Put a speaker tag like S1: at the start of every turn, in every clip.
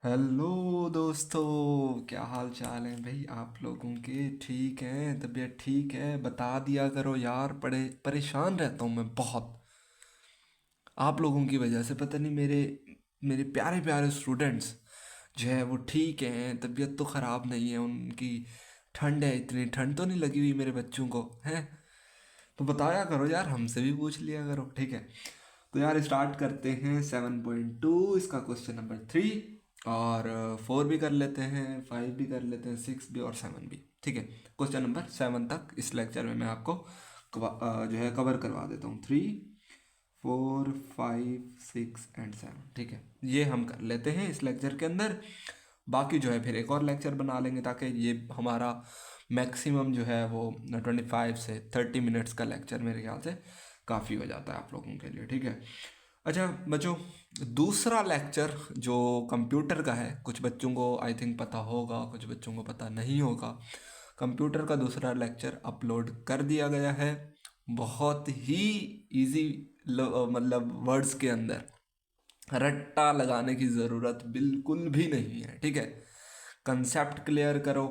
S1: Hello दोस्तों, क्या हाल चाल है भाई आप लोगों के? ठीक हैं? तबीयत ठीक है? बता दिया करो यार, परेशान रहता हूँ मैं बहुत आप लोगों की वजह से। पता नहीं मेरे मेरे प्यारे प्यारे स्टूडेंट्स जो है वो ठीक हैं, तबीयत तो ख़राब नहीं है उनकी। ठंड है, इतनी ठंड तो नहीं लगी हुई मेरे बच्चों को हैं? तो बताया करो यार, हमसे भी पूछ लिया करो, ठीक है? तो यार स्टार्ट करते हैं 7.2, इसका क्वेश्चन नंबर 3। और 4 भी कर लेते हैं, 5 भी कर लेते हैं, 6 भी और 7 भी, ठीक है? क्वेश्चन नंबर 7 तक इस लेक्चर में मैं आपको जो है कवर करवा देता हूँ। 3, 4, 5, 6 एंड 7, ठीक है? ये हम कर लेते हैं इस लेक्चर के अंदर। बाकी जो है फिर एक और लेक्चर बना लेंगे, ताकि ये हमारा मैक्सिमम जो है वो 25 से 30 मिनट्स का लेक्चर मेरे ख्याल से काफ़ी हो जाता है आप लोगों के लिए, ठीक है? अच्छा बच्चों, दूसरा लेक्चर जो कंप्यूटर का है, कुछ बच्चों को आई थिंक पता होगा, कुछ बच्चों को पता नहीं होगा। कंप्यूटर का दूसरा लेक्चर अपलोड कर दिया गया है, बहुत ही इजी, मतलब वर्ड्स के अंदर रट्टा लगाने की ज़रूरत बिल्कुल भी नहीं है, ठीक है? कंसेप्ट क्लियर करो,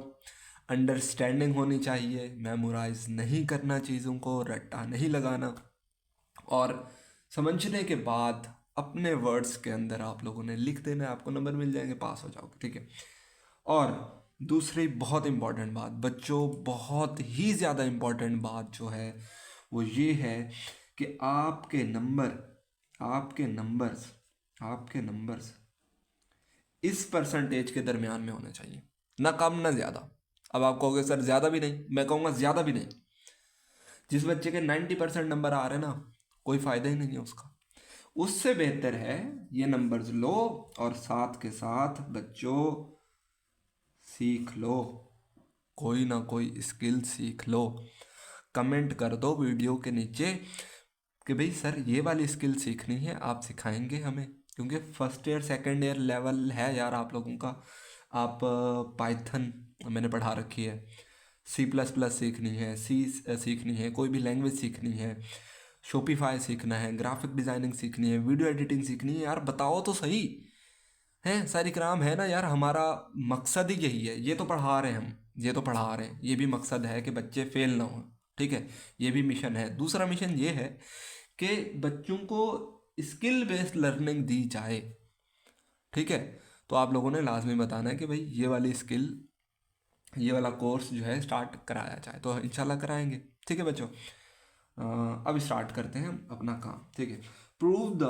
S1: अंडरस्टैंडिंग होनी चाहिए, मेमोराइज नहीं करना चीज़ों को, रट्टा नहीं लगाना। और समझने के बाद अपने वर्ड्स के अंदर आप लोगों ने लिख देना है, आपको नंबर मिल जाएंगे, पास हो जाओगे, ठीक है? और दूसरी बहुत इंपॉर्टेंट बात बच्चों, बहुत ही ज़्यादा इंपॉर्टेंट बात जो है वो ये है कि आपके नंबर्स इस परसेंटेज के दरमियान में होने चाहिए, ना कम ना ज़्यादा। अब आप कहोगे सर ज़्यादा भी नहीं, मैं कहूँगा ज़्यादा भी नहीं। जिस बच्चे के 90% नंबर आ रहे हैं ना, कोई फ़ायदा ही नहीं है उसका। उससे बेहतर है ये नंबर्स लो और साथ के साथ बच्चों सीख लो, कोई ना कोई स्किल सीख लो। कमेंट कर दो वीडियो के नीचे कि भाई सर ये वाली स्किल सीखनी है, आप सिखाएंगे हमें, क्योंकि first year second year level है यार आप लोगों का। आप पाइथन मैंने पढ़ा रखी है, C++ सीखनी है, सी सीखनी है, कोई भी लैंग्वेज सीखनी है, शोपिफाई सीखना है, ग्राफिक डिज़ाइनिंग सीखनी है, वीडियो एडिटिंग सीखनी है, यार बताओ तो सही। है सारी कराम है ना यार, हमारा मकसद ही यही है। ये तो पढ़ा रहे हैं हम, ये तो पढ़ा रहे हैं, ये भी मकसद है कि बच्चे फेल ना हो, ठीक है? ये भी मिशन है। दूसरा मिशन ये है कि बच्चों को स्किल बेस्ड लर्निंग दी जाए, ठीक है? तो आप लोगों ने लाजमी बताना है कि भाई ये वाली स्किल, ये वाला कोर्स जो है स्टार्ट कराया जाए, तो इंशाल्लाह कराएंगे, ठीक है बच्चों? अब स्टार्ट करते हैं हम अपना काम, ठीक है? Prove the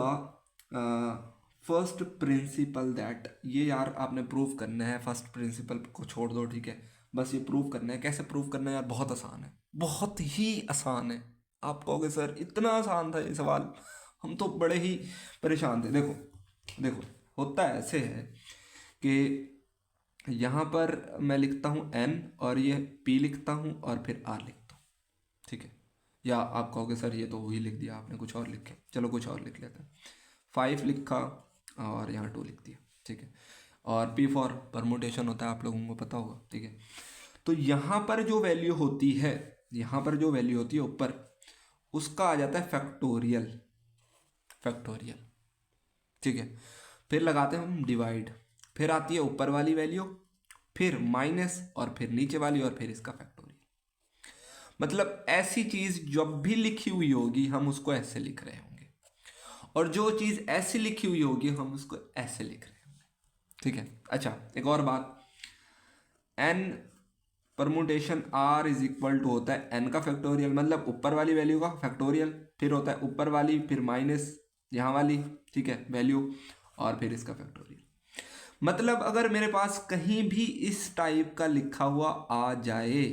S1: first principle that, ये यार आपने प्रूव करना है, फर्स्ट प्रिंसिपल को छोड़ दो, ठीक है? बस ये प्रूव करना है। कैसे प्रूव करना है यार? बहुत आसान है, बहुत ही आसान है। आप कहोगे सर इतना आसान था ये सवाल, हम तो बड़े ही परेशान थे। देखो देखो, होता है ऐसे है कि यहाँ पर मैं लिखता हूँ n और ये p लिखता हूँ और फिर r लिखता हूँ, ठीक है? या आप कहोगे सर ये तो वही लिख दिया आपने, कुछ और लिखे, चलो कुछ और लिख लेते हैं। 5 लिखा और यहाँ 2 लिख दिया, ठीक है? और P फॉर परमुटेशन होता है, आप लोगों को पता होगा, ठीक है? तो यहाँ पर जो वैल्यू होती है, यहाँ पर जो वैल्यू होती है ऊपर, उसका आ जाता है फैक्टोरियल, फैक्टोरियल, ठीक है? फिर लगाते हैं हम डिवाइड, फिर आती है ऊपर वाली वैल्यू, फिर माइनस, और फिर नीचे वाली, और फिर इसका फैक्टोरियल। मतलब ऐसी चीज जब भी लिखी हुई होगी हम उसको ऐसे लिख रहे होंगे, और जो चीज ऐसी लिखी हुई होगी हम उसको ऐसे लिख रहे होंगे, ठीक है? अच्छा एक और बात, n permutation r is equal to होता है एन का फैक्टोरियल, मतलब ऊपर वाली वैल्यू का फैक्टोरियल, फिर होता है ऊपर वाली, फिर माइनस यहाँ वाली, ठीक है, वैल्यू, और फिर इसका फैक्टोरियल। मतलब अगर मेरे पास कहीं भी इस टाइप का लिखा हुआ आ जाए,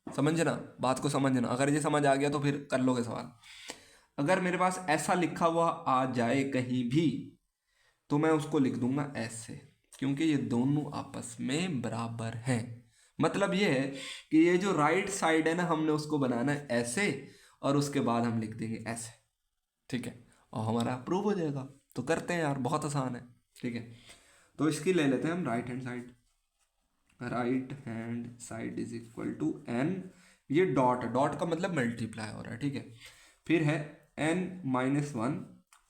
S1: समझना बात को, समझना, अगर ये समझ आ गया तो फिर कर लोगे सवाल। अगर मेरे पास ऐसा लिखा हुआ आ जाए कहीं भी, तो मैं उसको लिख दूंगा ऐसे, क्योंकि ये दोनों आपस में बराबर हैं। मतलब ये है कि ये जो राइट साइड है ना, हमने उसको बनाना है ऐसे, और उसके बाद हम लिख देंगे ऐसे, ठीक है? और हमारा अप्रूव हो जाएगा। तो करते हैं यार, बहुत आसान है, ठीक है? तो इसकी ले लेते हैं हम right hand side. Right hand side is equal to n, ये डॉट, डॉट का मतलब मल्टीप्लाई हो रहा है, ठीक है? फिर है n-1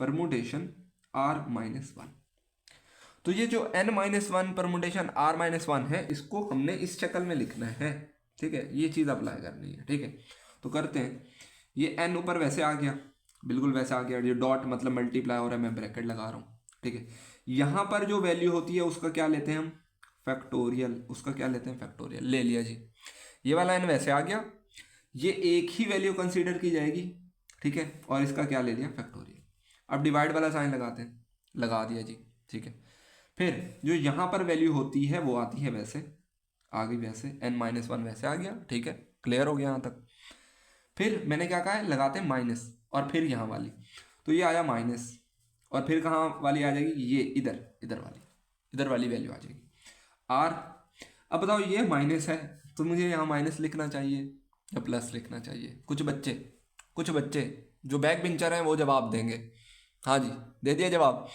S1: परमुटेशन r-1। तो ये जो n-1 परमुटेशन r-1 है, इसको हमने इस शक्ल में लिखना है, ठीक है। ये चीज़ अप्लाई करनी है, ठीक है। तो करते हैं, ये n ऊपर वैसे आ गया, बिल्कुल वैसे आ गया, ये डॉट मतलब मल्टीप्लाई हो रहा है, मैं ब्रैकेट लगा रहा हूँ, ठीक है। यहाँ पर जो वैल्यू होती है उसका क्या लेते हैं हम, फैक्टोरियल, उसका क्या लेते हैं, फैक्टोरियल ले लिया जी। ये वाला n वैसे आ गया, ये एक ही वैल्यू कंसीडर की जाएगी, ठीक है, और इसका क्या ले लिया, फैक्टोरियल। अब डिवाइड वाला साइन लगाते हैं, लगा दिया जी, ठीक है। फिर जो यहाँ पर वैल्यू होती है वो आती है वैसे, आ गई वैसे, n-1 वैसे आ गया, ठीक है, क्लियर हो गया यहाँ तक। फिर मैंने क्या कहा है, लगाते हैं माइनस, और फिर यहाँ वाली, तो ये आया माइनस, और फिर कहाँ वाली आ जाएगी, ये इधर वाली वैल्यू आ जाएगी r। अब बताओ ये माइनस है, तो मुझे यहाँ माइनस लिखना चाहिए या प्लस लिखना चाहिए। कुछ बच्चे जो बैक बेंचर हैं वो जवाब देंगे, हाँ जी, दे दिया जवाब।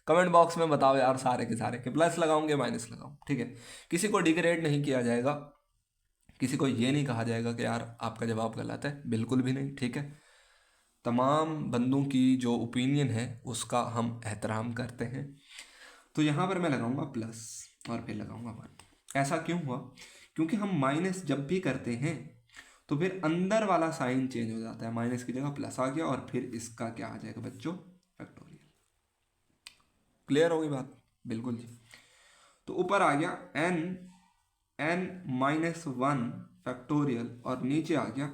S1: कमेंट बॉक्स में बताओ यार सारे के सारे कि प्लस लगाऊंगे माइनस लगाऊं, ठीक है। किसी को डिग्रेड नहीं किया जाएगा, किसी को ये नहीं कहा जाएगा कि यार आपका जवाब गलत है, बिल्कुल भी नहीं, ठीक है। तमाम बंदों की जो ओपिनियन है उसका हम एहतराम करते हैं। तो यहाँ पर मैं लगाऊंगा प्लस और फिर लगाऊंगा 1। ऐसा क्यों हुआ, क्योंकि हम माइनस जब भी करते हैं तो फिर अंदर वाला साइन चेंज हो जाता है, माइनस की जगह प्लस आ गया, और फिर इसका क्या आ जाएगा बच्चों, फैक्टोरियल। क्लियर होगी बात, बिल्कुल जी। तो ऊपर आ गया n-1 फैक्टोरियल, और नीचे आ गया,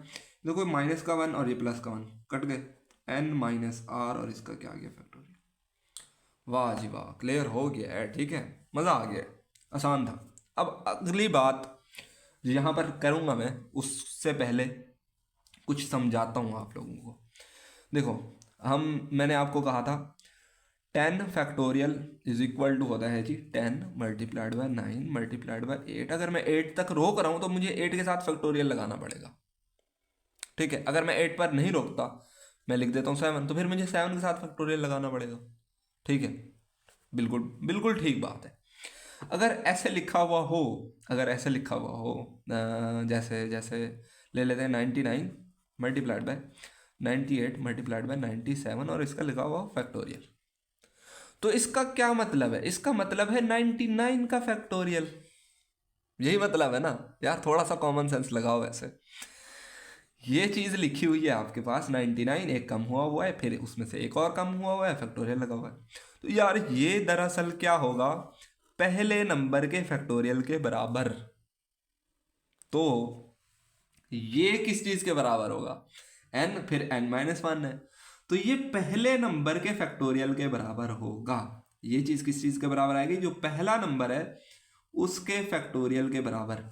S1: देखो माइनस का 1 और ये प्लस का 1 कट गए, n-r, और इसका क्या आ गया, फैक्टोरियल। वाह जी वाह, क्लियर हो गया है, ठीक है, मज़ा आ गया, आसान था। अब अगली बात जो यहाँ पर करूँगा मैं, उससे पहले कुछ समझाता हूँ आप लोगों को। देखो, मैंने आपको कहा था 10 फैक्टोरियल इज इक्वल टू होता है जी 10 मल्टीप्लाइड बाय 9 मल्टीप्लाइड बाय 8। अगर मैं 8 तक रोक रहा हूँ तो मुझे 8 के साथ फैक्टोरियल लगाना पड़ेगा, ठीक है। अगर मैं 8 पर नहीं रोकता, मैं लिख देता हूँ 7, तो फिर मुझे 7 के साथ फैक्टोरियल लगाना पड़ेगा, ठीक है। बिल्कुल बिल्कुल ठीक बात है। अगर ऐसे लिखा हुआ हो, जैसे जैसे ले लेते हैं 99 मल्टीप्लाइड बाय 98 मल्टीप्लाइड बाय 97, और इसका लिखा हुआ फैक्टोरियल, तो इसका क्या मतलब है, इसका मतलब है 99 का फैक्टोरियल, यही मतलब है ना यार। थोड़ा सा कॉमन सेंस लगाओ। वैसे ये चीज़ लिखी हुई है आपके पास 99, एक कम हुआ है, फिर उसमें से एक और कम हुआ है, फैक्टोरियल लगा हुआ है। तो यार ये दरअसल क्या होगा, पहले नंबर के फैक्टोरियल के बराबर। तो ये किस चीज़ के बराबर होगा, n, फिर n-1 है, तो ये पहले नंबर के फैक्टोरियल के बराबर होगा। ये चीज़ किस चीज़ के बराबर आएगी, जो पहला नंबर है उसके फैक्टोरियल के बराबर।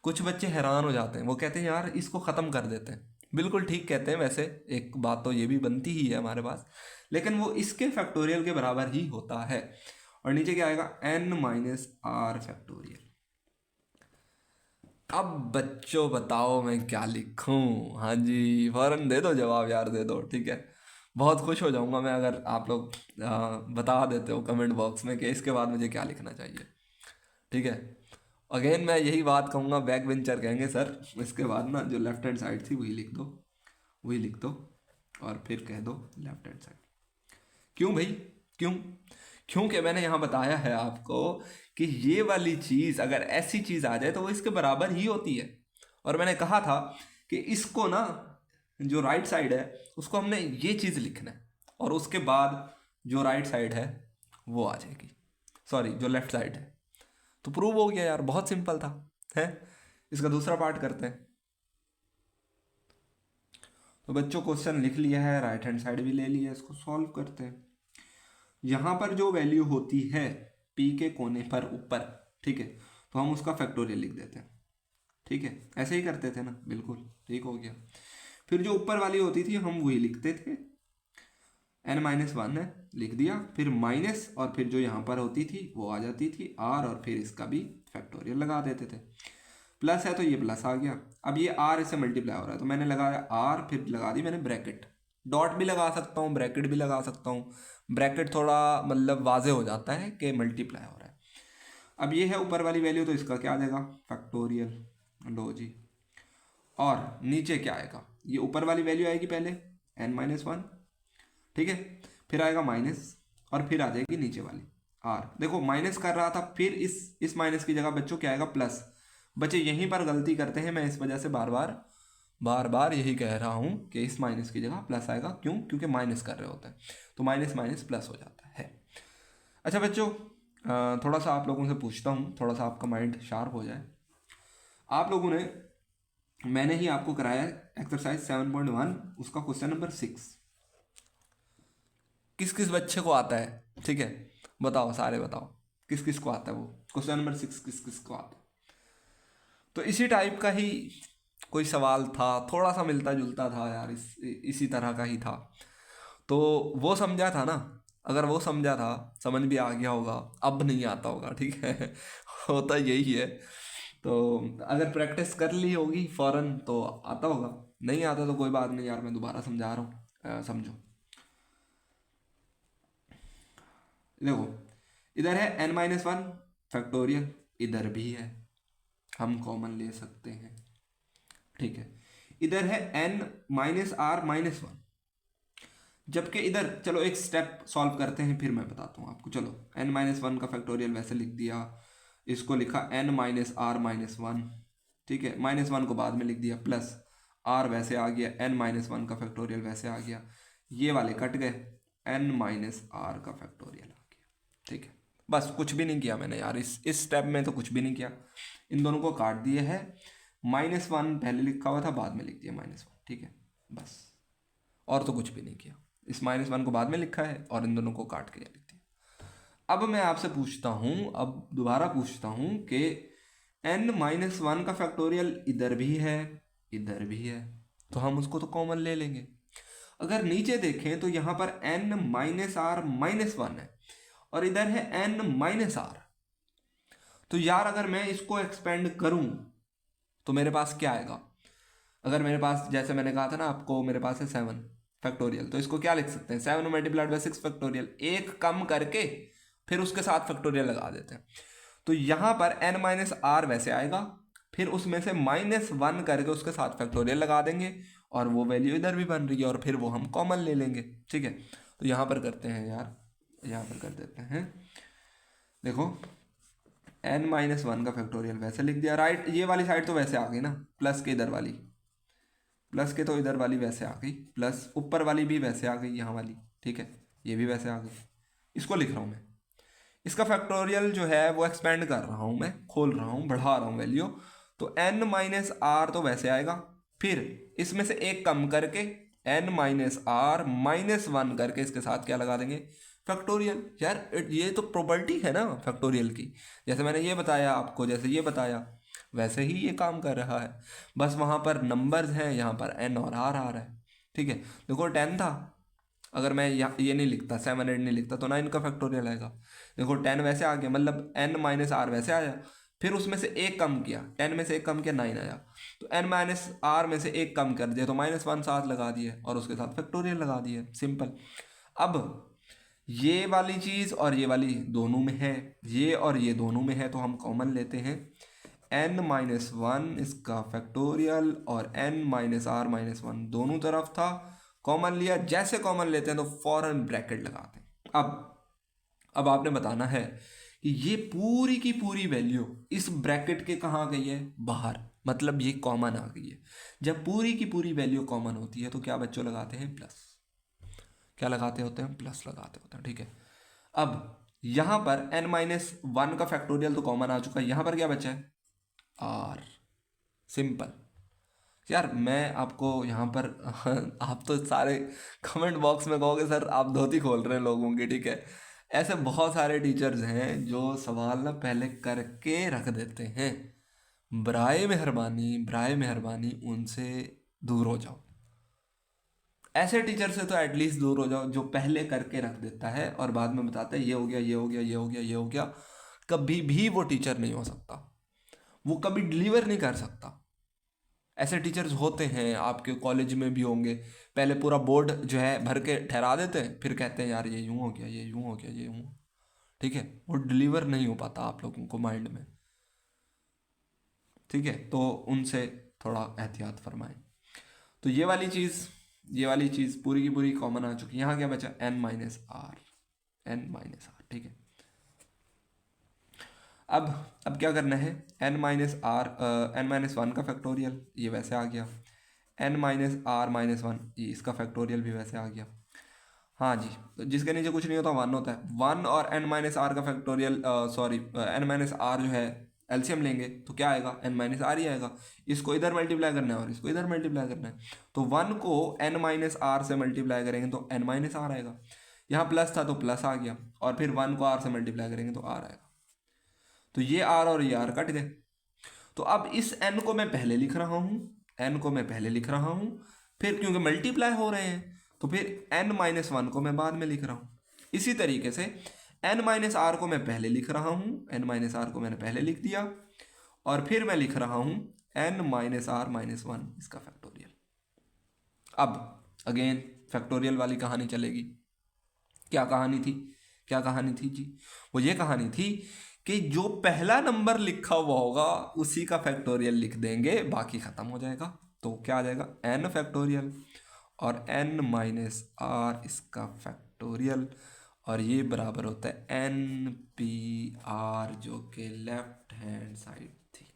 S1: कुछ बच्चे हैरान हो जाते हैं, वो कहते हैं यार इसको ख़त्म कर देते हैं। बिल्कुल ठीक कहते हैं, वैसे एक बात तो ये भी बनती ही है हमारे पास, लेकिन वो इसके फैक्टोरियल के बराबर ही होता है। और नीचे क्या आएगा, n-r फैक्टोरियल। अब बच्चों बताओ मैं क्या लिखूं, हाँ जी फौरन दे दो जवाब यार, दे दो, ठीक है। बहुत खुश हो जाऊंगा मैं अगर आप लोग बता देते हो कमेंट बॉक्स में कि इसके बाद मुझे क्या लिखना चाहिए, ठीक है। अगेन मैं यही बात कहूँगा, बैक बेंचर कहेंगे सर इसके बाद ना जो लेफ्ट हैंड साइड थी वही लिख दो, वही लिख दो, और फिर कह दो लेफ्ट हैंड साइड। क्यों भाई, क्यों, क्योंकि मैंने यहाँ बताया है आपको कि ये वाली चीज़ अगर ऐसी चीज़ आ जाए तो वो इसके बराबर ही होती है। और मैंने कहा था कि इसको ना, जो राइट साइड है उसको हमने ये चीज़ लिखना है, और उसके बाद जो राइट साइड है वो आ जाएगी, सॉरी जो लेफ्ट साइड है। तो प्रूव हो गया यार, बहुत सिंपल था, है। इसका दूसरा पार्ट करते हैं। तो बच्चों क्वेश्चन लिख लिया है, राइट हैंड साइड भी ले लिया, इसको सॉल्व करते हैं। यहाँ पर जो वैल्यू होती है p के कोने पर ऊपर, ठीक है, तो हम उसका फैक्टोरियल लिख देते हैं, ठीक है। ऐसे ही करते थे ना, बिल्कुल ठीक हो गया। फिर जो ऊपर वाली होती थी हम वही लिखते थे, n-1 है लिख दिया, फिर माइनस, और फिर जो यहाँ पर होती थी वो आ जाती थी r, और फिर इसका भी फैक्टोरियल लगा देते थे। प्लस है तो ये प्लस आ गया, अब ये r इससे मल्टीप्लाई हो रहा है तो मैंने लगाया r, फिर लगा दी मैंने ब्रैकेट, डॉट भी लगा सकता हूँ, ब्रैकेट भी लगा सकता हूँ। ब्रैकेट थोड़ा मतलब वाजे हो जाता है कि मल्टीप्लाई हो रहा है। अब ये है ऊपर वाली वैल्यू, तो इसका क्या आ जाएगा, फैक्टोरियल, लो जी। और नीचे क्या आएगा, ये ऊपर वाली वैल्यू आएगी पहले n-1, ठीक है, फिर आएगा माइनस, और फिर आ जाएगी नीचे वाली आर। देखो माइनस कर रहा था, फिर इस माइनस की जगह बच्चों क्या आएगा, प्लस। बच्चे यहीं पर गलती करते हैं, मैं इस वजह से बार बार यही कह रहा हूँ कि इस माइनस की जगह प्लस आएगा। क्यों? क्योंकि माइनस कर रहे होते हैं, तो माइनस माइनस प्लस हो जाता है। अच्छा बच्चों, थोड़ा सा आप लोगों से पूछता हूँ, थोड़ा सा आपका माइंड शार्प हो जाए। आप लोगों ने, मैंने ही आपको कराया एक्सरसाइज 7.1, उसका क्वेश्चन नंबर 6। किस किस बच्चे को आता है? ठीक है, बताओ, सारे बताओ किस किस को आता है वो क्वेश्चन नंबर 6, किस किस को आता है। तो इसी टाइप का ही कोई सवाल था, थोड़ा सा मिलता जुलता था यार, इसी तरह का ही था। तो वो समझा था ना? अगर वो समझा था, समझ भी आ गया होगा, अब नहीं आता होगा, ठीक है। होता यही है। तो अगर प्रैक्टिस कर ली होगी फौरन तो आता होगा, नहीं आता तो कोई बात नहीं यार, मैं दोबारा समझा रहा हूँ, समझो। देखो, इधर है n-1 फैक्टोरियल, इधर भी है, हम कॉमन ले सकते हैं, ठीक है। इधर है n-r-1, जबकि इधर, चलो एक स्टेप सॉल्व करते हैं फिर मैं बताता हूँ आपको। चलो n-1 का फैक्टोरियल वैसे लिख दिया, इसको लिखा n-r-1, ठीक है। -1 को बाद में लिख दिया, प्लस r वैसे आ गया, n-1 का फैक्टोरियल वैसे आ गया, ये वाले कट गए, n-r का फैक्टोरियल आ गया, ठीक है। बस कुछ भी नहीं किया मैंने यार, इस स्टेप में तो कुछ भी नहीं किया, इन दोनों को काट दिए है, -1 पहले लिखा हुआ था, बाद में लिख दिया -1, ठीक है, बस। और तो कुछ भी नहीं किया, इस -1 को बाद में लिखा है और इन दोनों को काट के लिख दिया। अब मैं आपसे पूछता हूँ, अब दोबारा पूछता हूँ कि n-1 का फैक्टोरियल इधर भी है, इधर भी है, तो हम उसको तो कॉमन ले लेंगे। अगर नीचे देखें तो यहाँ पर n-r-1 है और इधर है n-r। तो यार अगर मैं इसको एक्सपेंड करूं तो मेरे पास क्या आएगा? अगर मेरे पास, जैसे मैंने कहा था ना आपको, मेरे पास है 7 फैक्टोरियल, तो इसको क्या लिख सकते हैं, 7 मल्टीप्लाइड बाई 6 फैक्टोरियल, एक कम करके फिर उसके साथ फैक्टोरियल लगा देते हैं। तो यहाँ पर n-r वैसे आएगा, फिर उसमें से -1 करके उसके साथ फैक्टोरियल लगा देंगे, और वो वैल्यू इधर भी बन रही है, और फिर वो हम कॉमन ले लेंगे, ठीक है। तो यहाँ पर करते हैं यार, यहाँ पर कर देते हैं। देखो n-1 का फैक्टोरियल वैसे लिख दिया, राइट। ये वाली साइड तो वैसे आ गई ना, प्लस के इधर वाली, प्लस के तो इधर वाली वैसे आ गई, प्लस ऊपर वाली भी वैसे आ गई, यहाँ वाली, ठीक है, ये भी वैसे आ गई। इसको लिख रहा हूँ मैं, इसका फैक्टोरियल जो है वो एक्सपेंड कर रहा हूँ मैं, खोल रहा हूँ, बढ़ा रहा हूँ वैल्यू। तो n-r तो वैसे आएगा, फिर इसमें से एक कम करके n-r-1 करके इसके साथ क्या लगा देंगे, फैक्टोरियल। यार ये तो प्रॉपर्टी है ना फैक्टोरियल की, जैसे मैंने ये बताया आपको, जैसे ये बताया वैसे ही ये काम कर रहा है, बस वहाँ पर नंबर्स हैं, यहाँ पर n और r आ रहा है, ठीक है। देखो 10 था, अगर मैं ये नहीं लिखता, 7 8 नहीं लिखता, तो 9 का फैक्टोरियल आएगा। देखो 10 वैसे आ गया, मतलब n-r वैसे आया, फिर उसमें से एक कम किया, 10 में से एक कम किया, 9 आया, तो n-r में से एक कम कर दिया, तो -1 साथ लगा दिए और उसके साथ फैक्टोरियल लगा दिए, सिंपल। अब ये वाली चीज़ और ये वाली दोनों में है, ये और ये दोनों में है, तो हम कॉमन लेते हैं, n-1 इसका फैक्टोरियल और n-r-1 दोनों तरफ था, कॉमन लिया। जैसे कॉमन लेते हैं तो फौरन ब्रैकेट लगाते हैं। अब आपने बताना है कि ये पूरी की पूरी वैल्यू इस ब्रैकेट के कहाँ गई है, बाहर, मतलब ये कॉमन आ गई है। जब पूरी की पूरी वैल्यू कॉमन होती है तो क्या बच्चों लगाते हैं, प्लस। क्या लगाते होते हैं, प्लस लगाते होते हैं, ठीक है। अब यहाँ पर n-1 का फैक्टोरियल तो कॉमन आ चुका है, यहाँ पर क्या बचा है, r, सिंपल। यार मैं आपको यहाँ पर आप तो सारे कमेंट बॉक्स में कहोगे सर आप धोती खोल रहे हैं लोगों की, ठीक है। ऐसे बहुत सारे टीचर्स हैं जो सवाल ना पहले करके रख देते हैं, बराए मेहरबानी उनसे दूर हो जाओ। ऐसे टीचर से तो एटलीस्ट दूर हो जाओ जो पहले करके रख देता है और बाद में बताता है ये हो गया, ये हो गया, ये हो गया, ये हो गया। कभी भी वो टीचर नहीं हो सकता, वो कभी डिलीवर नहीं कर सकता। ऐसे टीचर्स होते हैं, आपके कॉलेज में भी होंगे, पहले पूरा बोर्ड जो है भर के ठहरा देते हैं, फिर कहते हैं यार ये यूँ हो गया, ये यूँ हो गया, ये यूँ, ठीक है। वो डिलीवर नहीं हो पाता आप लोगों को माइंड में, ठीक है। तो उनसे थोड़ा एहतियात फरमाएं। तो ये वाली चीज़ पूरी की पूरी कॉमन आ चुकी है। यहाँ क्या बचा, n-r, ठीक है। अब अब क्या करना है, n-1 का फैक्टोरियल ये वैसे आ गया, n-r-1 ये इसका फैक्टोरियल भी वैसे आ गया। हाँ जी, तो जिसके नीचे कुछ नहीं होता 1 होता है। 1 और n-r का फैक्टोरियल सॉरी n-r जो है एलसीएम लेंगे तो क्या आएगा, n-r ही आएगा। इसको इधर मल्टीप्लाई करना है और इसको इधर मल्टीप्लाई करना है, तो 1 को n-r से मल्टीप्लाई करेंगे तो n-r आएगा। यहाँ प्लस था तो प्लस आ गया, और फिर 1 को r से मल्टीप्लाई करेंगे तो r आएगा। तो ये r और ये r कट गए। तो अब इस n को मैं पहले लिख रहा हूँ, n को मैं पहले लिख रहा हूँ, फिर क्योंकि मल्टीप्लाई हो रहे हैं तो फिर n-1 को मैं बाद में लिख रहा हूँ। इसी तरीके से n-r को मैं पहले लिख रहा हूँ, n-r को मैंने पहले लिख दिया, और फिर मैं लिख रहा हूँ n-r-1 इसका फैक्टोरियल। अब अगेन फैक्टोरियल वाली कहानी चलेगी। क्या कहानी थी, क्या कहानी थी जी? वो ये कहानी थी कि जो पहला नंबर लिखा हुआ होगा उसी का फैक्टोरियल लिख देंगे, बाकी खत्म हो जाएगा। तो क्या आ जाएगा, n फैक्टोरियल और n-r इसका फैक्टोरियल, और ये बराबर होता है n-p-r जो कि लेफ्ट हैंड साइड थी।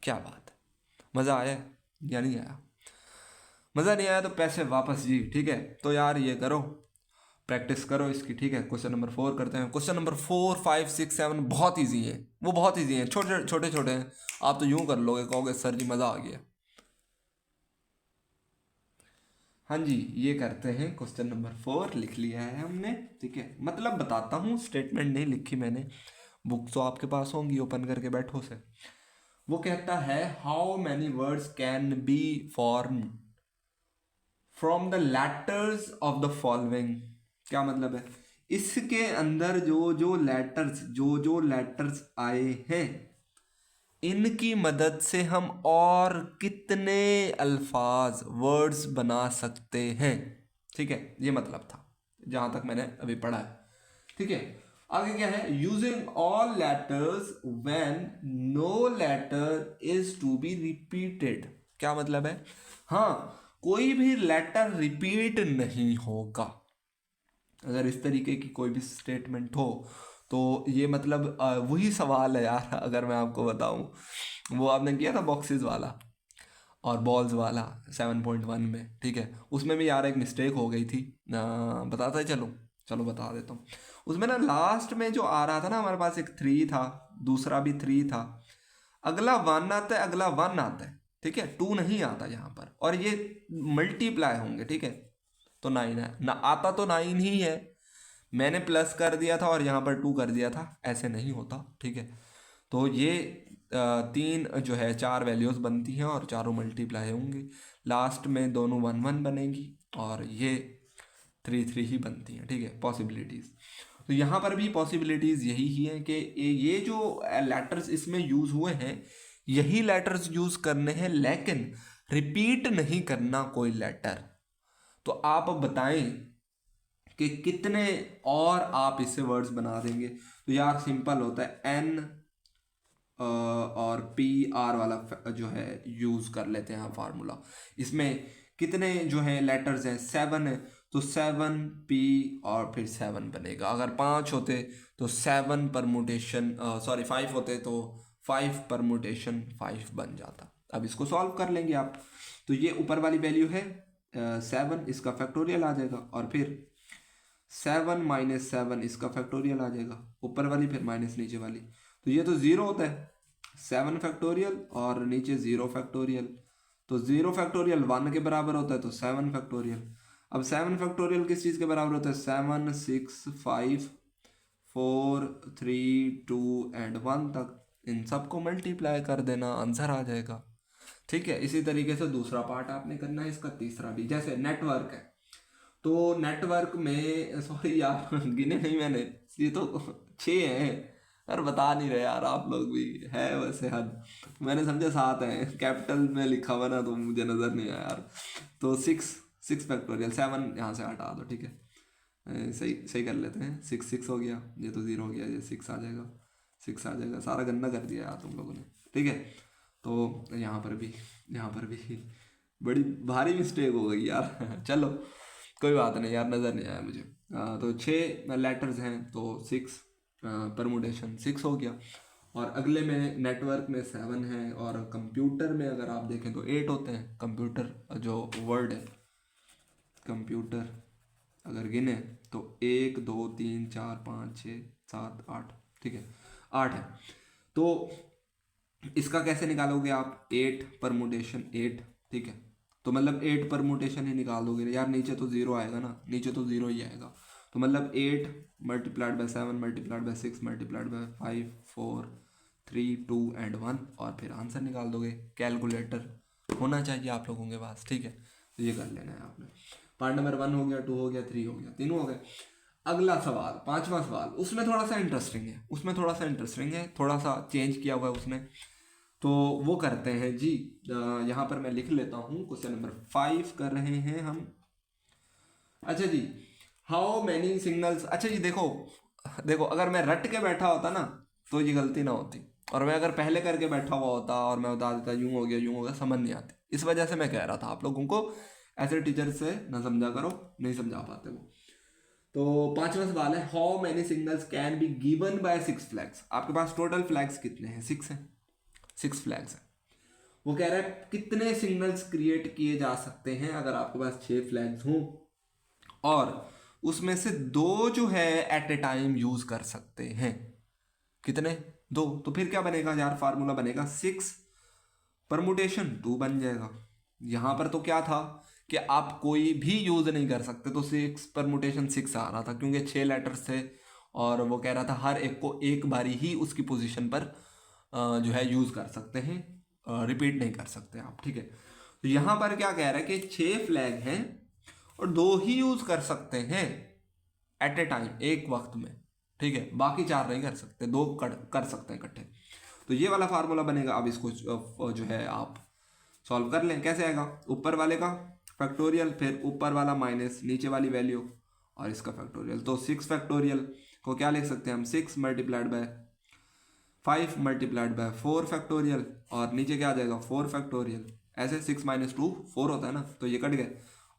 S1: क्या बात है, मज़ा आया या नहीं आया? मज़ा नहीं आया तो पैसे वापस जी, ठीक है। तो यार ये करो, प्रैक्टिस करो इसकी, ठीक है। क्वेश्चन नंबर 4 करते हैं। क्वेश्चन नंबर 4, 5, 6, 7 बहुत इजी है, वो बहुत इजी है, छोटे छोटे छोटे हैं। आप तो यूं कर लोगे, कहोगे सर जी मज़ा आ गया। हाँ जी, ये करते हैं। क्वेश्चन नंबर 4 लिख लिया है हमने, ठीक है। मतलब बताता हूँ, स्टेटमेंट नहीं लिखी मैंने, बुक तो आपके पास होंगी, ओपन करके बैठो से। वो कहता है how many words can be form from the letters of the following. क्या मतलब है, इसके अंदर जो जो लेटर्स आए हैं इनकी मदद से हम और कितने अल्फाज वर्ड्स बना सकते हैं, ठीक है। ये मतलब था जहां तक मैंने अभी पढ़ा है, ठीक है। आगे क्या है, using all letters when no letter is to be repeated. क्या मतलब है, हाँ कोई भी लेटर रिपीट नहीं होगा। अगर इस तरीके की कोई भी स्टेटमेंट हो तो ये मतलब वही सवाल है यार, अगर मैं आपको बताऊं, वो आपने किया था बॉक्सेस वाला और बॉल्स वाला 7.1 में, ठीक है। उसमें भी यार एक मिस्टेक हो गई थी, बताता है, चलो बता देता हूँ। उसमें ना लास्ट में जो आ रहा था ना, हमारे पास एक 3 था, दूसरा भी 3 था, अगला 1 आता है, अगला 1 आता है, ठीक है, 2 नहीं आता यहाँ पर, और ये मल्टीप्लाई होंगे, ठीक है। तो 9 है ना, आता तो 9 ही है, मैंने प्लस कर दिया था और यहाँ पर 2 कर दिया था, ऐसे नहीं होता, ठीक है। तो ये 3 जो है 4 वैल्यूज़ बनती हैं और चारों मल्टीप्लाई होंगी, लास्ट में दोनों 1-1 बनेंगी और ये 3-3 ही बनती हैं, ठीक है। पॉसिबिलिटीज़ तो यहाँ पर भी पॉसिबिलिटीज़ यही ही हैं कि ये जो लेटर्स इसमें यूज़ हुए हैं यही लेटर्स यूज़ करने हैं, लेकिन रिपीट नहीं करना कोई लेटर। तो आप बताएं कि कितने और आप इससे वर्ड्स बना देंगे। तो यार सिंपल होता है, एन और पी आर वाला जो है यूज़ कर लेते हैं फार्मूला। इसमें कितने जो है लेटर्स हैं, 7 है, तो 7 पी और फिर 7 बनेगा। अगर 5 होते तो 7 परमुटेशन, सॉरी 5 होते तो 5 परमुटेशन 5 बन जाता। अब इसको सॉल्व कर लेंगे आप। तो ये ऊपर वाली वैल्यू है 7, इसका फैक्टोरियल आ जाएगा, और फिर 7 - 7 इसका फैक्टोरियल आ जाएगा, ऊपर वाली फिर माइनस नीचे वाली। तो ये तो 0 होता है, 7 फैक्टोरियल और नीचे 0 फैक्टोरियल। तो 0 फैक्टोरियल 1 के बराबर होता है, तो 7 फैक्टोरियल। अब 7 फैक्टोरियल किस चीज़ के बराबर होता है, 7, 6, 5, 4, 3, 2 एंड 1 तक। इन सबको मल्टीप्लाई कर देना, आंसर आ जाएगा, ठीक है। इसी तरीके से दूसरा पार्ट आपने करना है, इसका तीसरा भी। जैसे नेटवर्क है, तो नेटवर्क में, सॉरी यार गिने नहीं मैंने, ये तो 6 हैं, यार बता नहीं रहे यार आप लोग भी, है वैसे हद, मैंने समझा 7 हैं, कैपिटल में लिखा हुआ ना तो मुझे नज़र नहीं आया यार। तो 6 फैक्टोरियल, 7 यहाँ से हटा दो, ठीक है। सही सही कर लेते हैं, 6 हो गया, ये तो 0 हो गया, ये 6 आ जाएगा, 6 आ जाएगा। सारा गंदा कर दिया यार तुम लोगों ने, ठीक है। तो यहाँ पर भी बड़ी भारी मिस्टेक हो गई यार चलो कोई बात नहीं यार, नज़र नहीं आया मुझे। तो 6 लेटर्स हैं, तो 6 परमुटेशन 6 हो गया, और अगले में नेटवर्क में 7 है, और कंप्यूटर में अगर आप देखें तो 8 होते हैं। कंप्यूटर जो वर्ड है, कंप्यूटर अगर गिने तो 1 2 3 4 5 6 7 8, ठीक है 8 है। तो इसका कैसे निकालोगे आप, 8 परमुटेशन 8, ठीक है। तो मतलब 8 परमुटेशन ही निकाल दोगे यार, नीचे तो 0 आएगा ना, नीचे तो 0 ही आएगा। तो मतलब 8 multiplied by 7 multiplied by 6 multiplied by 5 4 3 2 and 1, और फिर आंसर निकाल दोगे। कैलकुलेटर होना चाहिए आप लोगों के पास, ठीक है। तो ये कर लेना है आपने। पार्ट नंबर 1 हो गया, 2 हो गया, 3 हो गया, तीनों हो गए। अगला सवाल, पांचवा सवाल, उसमें थोड़ा सा इंटरेस्टिंग है, थोड़ा सा चेंज किया हुआ है उसने। तो वो करते हैं जी, यहाँ पर मैं लिख लेता हूँ। क्वेश्चन नंबर 5 कर रहे हैं हम। अच्छा जी, हाउ मैनी सिग्नल्स। अच्छा जी देखो देखो, अगर मैं रट के बैठा होता ना तो ये गलती ना होती, और मैं अगर पहले करके बैठा हुआ होता और मैं बता देता यूं हो गया यूं हो गया, समझ नहीं आती। इस वजह से मैं कह रहा था आप लोगों को ऐसे टीचर से ना समझा करो, नहीं समझा पाते वो। तो पांचवा सवाल है, how many signals can be given by 6 flags. आपके पास टोटल फ्लैग्स कितने हैं, 6 हैं, 6 फ्लैग्स हैं। वो कह रहा है कितने सिग्नल्स क्रिएट किए जा सकते हैं अगर आपके पास 6 फ्लैग्स हों, और उसमें से 2 जो है एट ए टाइम यूज कर सकते हैं। कितने, 2। तो फिर क्या बनेगा यार, फार्मूला बनेगा 6 परमुटेशन 2 बन जाएगा। यहां पर तो क्या था कि आप कोई भी यूज नहीं कर सकते, तो 6 परमुटेशन 6 आ रहा था क्योंकि 6 लेटर्स थे, और वो कह रहा था हर एक को एक बारी ही उसकी पोजीशन पर जो है यूज कर सकते हैं, रिपीट नहीं कर सकते आप, ठीक है। तो यहां पर क्या कह रहा है कि 6 फ्लैग हैं और 2 ही यूज कर सकते हैं एट ए टाइम, एक वक्त में, ठीक है। बाकी 4 नहीं कर सकते, 2 कर सकते हैं इकट्ठे। तो ये वाला फार्मूला बनेगा। अब इसको जो है आप सॉल्व कर लें। कैसे आएगा, ऊपर वाले का फैक्टोरियल, फिर ऊपर वाला माइनस नीचे वाली वैल्यू, और इसका फैक्टोरियल। तो 6 फैक्टोरियल को क्या लिख सकते हैं हम, 6 multiplied by 5 multiplied by 4 factorial, और नीचे क्या आ जाएगा 4 फैक्टोरियल। ऐसे 6 माइनस 2 4 होता है ना, तो ये कट गए,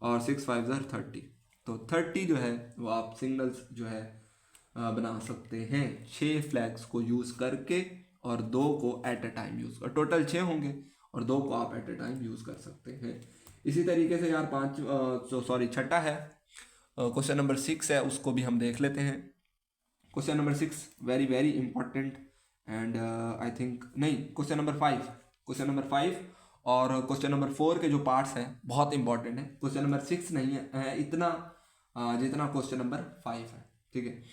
S1: और 6 5 ज़र 30। तो 30 जो है वो आप सिग्नल्स जो है बना सकते हैं 6 फ्लैग्स को यूज़ करके, और 2 को एट ए टाइम यूज़ कर। टोटल 6 होंगे और 2 को आप एट ए टाइम यूज़ कर सकते हैं। इसी तरीके से यार छठा है, क्वेश्चन नंबर 6 है, उसको भी हम देख लेते हैं। Question number 6 very very important, and I think नहीं, क्वेश्चन नंबर 5 और क्वेश्चन नंबर 4 के जो पार्ट्स हैं बहुत इंपॉर्टेंट है। क्वेश्चन नंबर 6 नहीं है इतना जितना क्वेश्चन नंबर 5 है, ठीक है।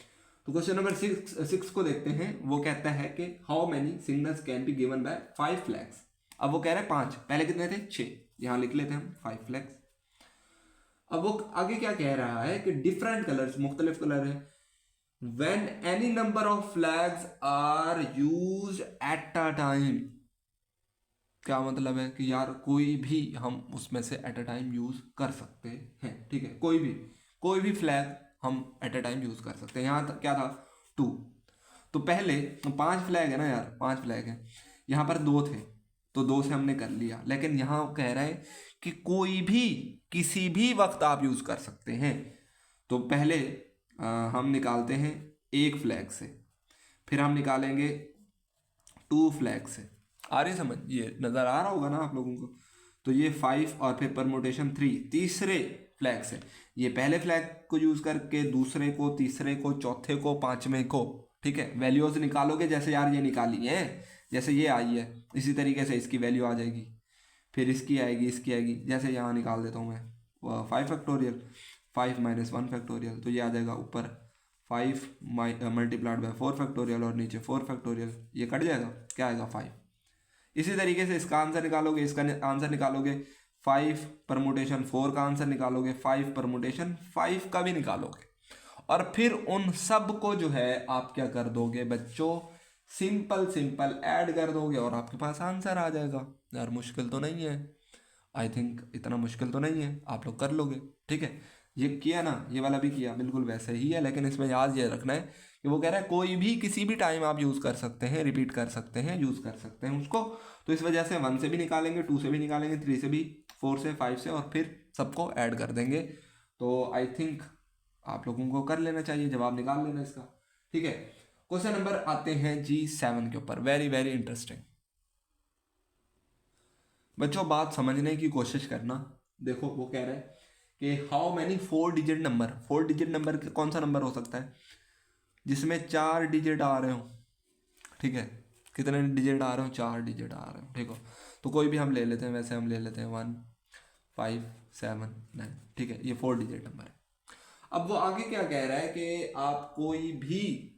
S1: तो क्वेश्चन नंबर 6 को देखते हैं। वो कहता है कि how many signals can be given by 5 flags. अब वो कह रहे हैं 5, पहले कितने थे 6, यहाँ लिख लेते हैं हम 5 फ्लैग्स। अब वो आगे क्या कह रहा है कि डिफरेंट कलर्स, मुख्तलिफ कलर है, when any number of flags are used at a time। क्या मतलब है कि यार कोई भी हम उसमें से एट अ टाइम यूज कर सकते हैं, ठीक है। कोई भी फ्लैग हम एट अ टाइम यूज कर सकते हैं। यहाँ क्या था 2, तो पहले 5 फ्लैग है ना यार, 5 फ्लैग है, यहाँ पर 2 थे तो 2 से हमने कर लिया। लेकिन यहाँ कह रहा है कि कोई भी किसी भी वक्त आप यूज कर सकते हैं। तो पहले हम निकालते हैं 1 फ्लैग से, फिर हम निकालेंगे 2 फ्लैग से। आ रही समझ, ये नज़र आ रहा होगा ना आप लोगों को। तो ये 5 और फिर परमुटेशन 3 तीसरे फ्लैग से। ये पहले फ्लैग को यूज़ करके दूसरे को, तीसरे को, चौथे को, पांचवें को, ठीक है। वैल्यूज निकालोगे जैसे यार ये निकाली है, जैसे ये आई है, इसी तरीके से इसकी वैल्यू आ जाएगी, फिर इसकी आएगी, इसकी आएगी। जैसे यहाँ निकाल देता हूँ मैं 5 फैक्टोरियल, 5 माइनस 1 फैक्टोरियल, तो ये आ जाएगा ऊपर 5 मल्टीप्लाइड बाय 4 फैक्टोरियल, और नीचे 4 फैक्टोरियल, ये कट जाएगा, क्या आएगा 5। इसी तरीके से इसका आंसर निकालोगे, इसका आंसर निकालोगे, 5 परमुटेशन 4 का आंसर निकालोगे, 5 परमुटेशन 5 का भी निकालोगे, और फिर उन सब को जो है आप क्या कर दोगे बच्चों, सिंपल ऐड कर दोगे और आपके पास आंसर आ जाएगा। यार मुश्किल तो नहीं है, आई थिंक इतना मुश्किल तो नहीं है, आप लोग कर लोगे, ठीक है। ये किया ना, ये वाला भी किया, बिल्कुल वैसे ही है। लेकिन इसमें याद ये रखना है कि वो कह रहा है कोई भी किसी भी टाइम आप यूज़ कर सकते हैं, रिपीट कर सकते हैं, यूज़ कर सकते हैं उसको। तो इस वजह से 1 से भी निकालेंगे, 2 से भी निकालेंगे, 3 से भी, 4 से, 5 से, और फिर सबको ऐड कर देंगे। तो आई थिंक आप लोगों को कर लेना चाहिए, जवाब निकाल लेना इसका, ठीक है। क्वेश्चन नंबर आते हैं जी 7 के ऊपर, वेरी वेरी इंटरेस्टिंग। बच्चों बात समझने की कोशिश करना। देखो वो कह रहा है कि how many 4 digit number, 4 digit number कौन सा नंबर हो सकता है जिसमें 4 डिजिट आ रहे हो, ठीक है, कितने डिजिट आ रहे हो, 4 डिजिट आ रहे हो, ठीक हो। तो कोई भी हम ले लेते हैं, वैसे हम ले लेते हैं 1 5 7 9, ठीक है, ये 4 डिजिट नंबर है। अब वो आगे क्या कह रहा है कि आप कोई भी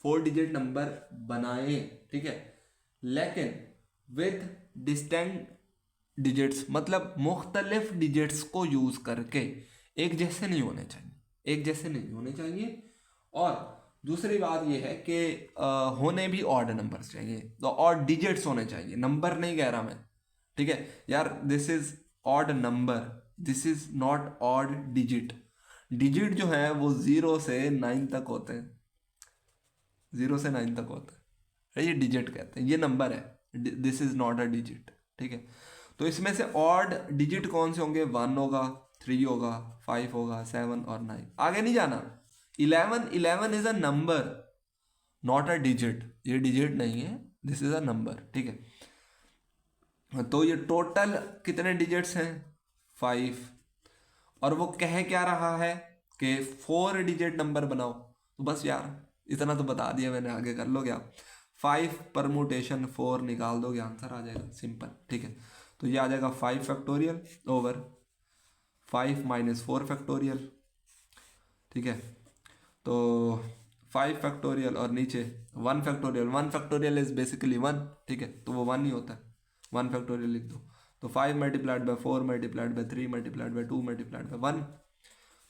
S1: 4 डिजिट नंबर बनाए, ठीक है, लेकिन विद डिस्टेंट डिजिट्स, मतलब मुख्तलिफ डिजिट्स को यूज करके, एक जैसे नहीं होने चाहिए, एक जैसे नहीं होने चाहिए। और दूसरी बात यह है कि होने भी ऑड नंबर्स चाहिए, तो ऑड डिजिट्स होने चाहिए, नंबर नहीं कह रहा मैं, ठीक है यार, this is odd number, this is not odd digit. Digit जो है वो 0 से 9 तक होते हैं, 0 से 9 तक होते हैं, ये डिजिट कहते हैं, ये नंबर है, this is not a digit, ठीक है। तो इसमें से ऑड डिजिट कौन से होंगे, 1 होगा, 3 होगा, 5 होगा, 7 और 9, आगे नहीं जाना। 11 is a number, not a digit, ये डिजिट नहीं है, दिस इज अ नंबर, ठीक है। तो ये टोटल कितने डिजिट्स हैं, 5। और वो कह क्या रहा है कि 4 डिजिट नंबर बनाओ, तो बस यार इतना तो बता दिया मैंने, आगे कर लोगे आप, 5 परमुटेशन 4 निकाल दोगे, आंसर आ जाएगा, सिंपल, ठीक है। तो ये आ जाएगा 5 फैक्टोरियल ओवर 5 माइनस 4 फैक्टोरियल, ठीक है। तो 5 फैक्टोरियल और नीचे 1 फैक्टोरियल, 1 फैक्टोरियल इज बेसिकली 1, ठीक है, तो वो 1 ही होता है, 1 फैक्टोरियल लिख दो। तो 5 multiplied by 4 multiplied by 3 multiplied by 2 multiplied by 1,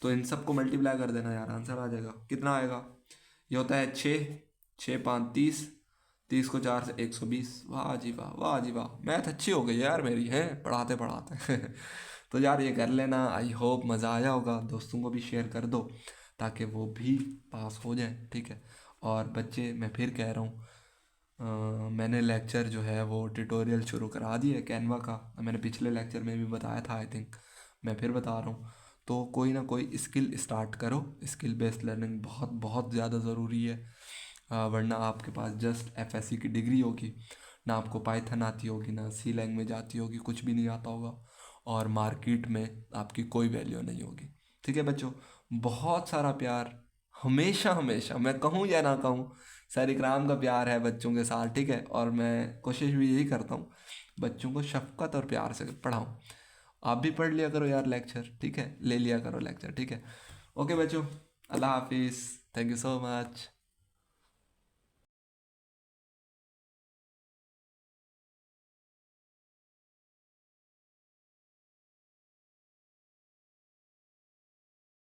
S1: तो इन सबको मल्टीप्लाई कर देना यार, आंसर आ जाएगा, कितना आएगा, ये होता है 6, 6 5 30, 30 को 4 से 120, वाह जी वाह, वाह जी वाह, मैथ अच्छी हो गई यार मेरी है पढ़ाते पढ़ाते तो यार ये कर लेना, आई होप मज़ा आया होगा, दोस्तों को भी शेयर कर दो ताकि वो भी पास हो जाए, ठीक है। और बच्चे मैं फिर कह रहा हूँ, मैंने लेक्चर जो है वो ट्यूटोरियल शुरू करा दिया है कैनवा का, मैंने पिछले लेक्चर में भी बताया था आई थिंक, मैं फिर बता रहा हूँ। तो कोई ना कोई स्किल स्टार्ट करो, स्किल बेस्ड लर्निंग बहुत बहुत ज़्यादा ज़रूरी है, वरना आपके पास जस्ट एफएससी की डिग्री होगी, ना आपको पाइथन आती होगी, ना सी लैंग्वेज आती होगी, कुछ भी नहीं आता होगा, और मार्केट में आपकी कोई वैल्यू नहीं होगी, ठीक है बच्चों। बहुत सारा प्यार, हमेशा हमेशा मैं कहूँ या ना कहूँ, सर इकराम का प्यार है बच्चों के साथ, ठीक है, और मैं कोशिश भी यही करता हूँ बच्चों को शफकत और प्यार से पढ़ाऊँ। आप भी पढ़ लिया करो यार लेक्चर, ठीक है, ले लिया करो लेक्चर, ठीक है। ओके बच्चों, अल्लाह हाफिज़, थैंक यू सो मच।